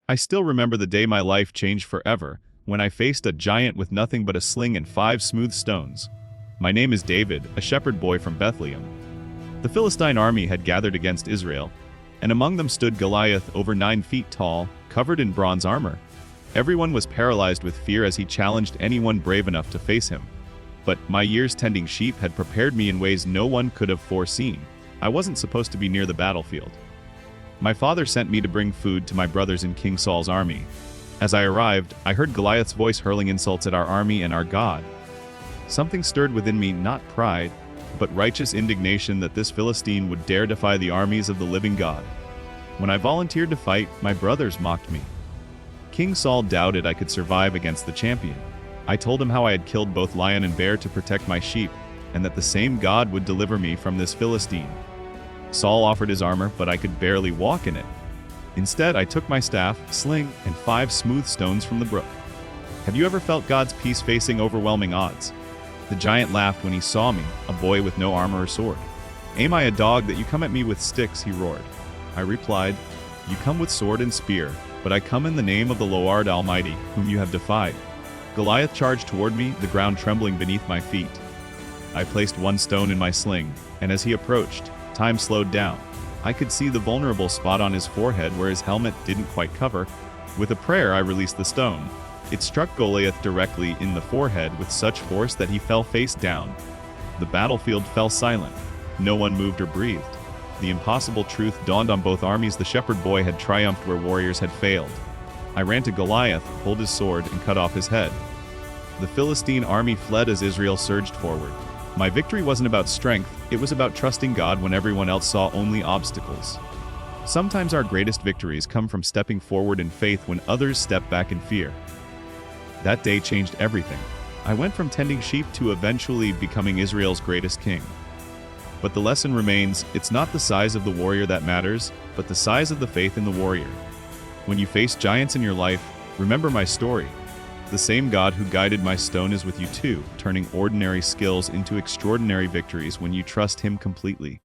I still remember the day my life changed forever, when I faced a giant with nothing but a sling and 5 smooth stones. My name is David, a shepherd boy from Bethlehem. The Philistine army had gathered against Israel, and among them stood Goliath, over 9 feet tall, covered in bronze armor. Everyone was paralyzed with fear as he challenged anyone brave enough to face him. But my years tending sheep had prepared me in ways no one could have foreseen. I wasn't supposed to be near the battlefield. My father sent me to bring food to my brothers in King Saul's army. As I arrived, I heard Goliath's voice hurling insults at our army and our God. Something stirred within me, not pride, but righteous indignation that this Philistine would dare defy the armies of the living God. When I volunteered to fight, my brothers mocked me. King Saul doubted I could survive against the champion. I told him how I had killed both lion and bear to protect my sheep, and that the same God would deliver me from this Philistine. Saul offered his armor, but I could barely walk in it. Instead, I took my staff, sling, and 5 smooth stones from the brook. Have you ever felt God's peace facing overwhelming odds? The giant laughed when he saw me, a boy with no armor or sword. "Am I a dog that you come at me with sticks?" he roared. I replied, "You come with sword and spear, but I come in the name of the Lord Almighty, whom you have defied." Goliath charged toward me, the ground trembling beneath my feet. I placed 1 stone in my sling, and as he approached, time slowed down. I could see the vulnerable spot on his forehead where his helmet didn't quite cover. With a prayer, I released the stone. It struck Goliath directly in the forehead with such force that he fell face down. The battlefield fell silent. No one moved or breathed. The impossible truth dawned on both armies: the shepherd boy had triumphed where warriors had failed. I ran to Goliath, pulled his sword, and cut off his head. The Philistine army fled as Israel surged forward. My victory wasn't about strength, it was about trusting God when everyone else saw only obstacles. Sometimes our greatest victories come from stepping forward in faith when others step back in fear. That day changed everything. I went from tending sheep to eventually becoming Israel's greatest king. But the lesson remains: it's not the size of the warrior that matters, but the size of the faith in the warrior. When you face giants in your life, remember my story. The same God who guided my stone is with you too, turning ordinary skills into extraordinary victories when you trust Him completely.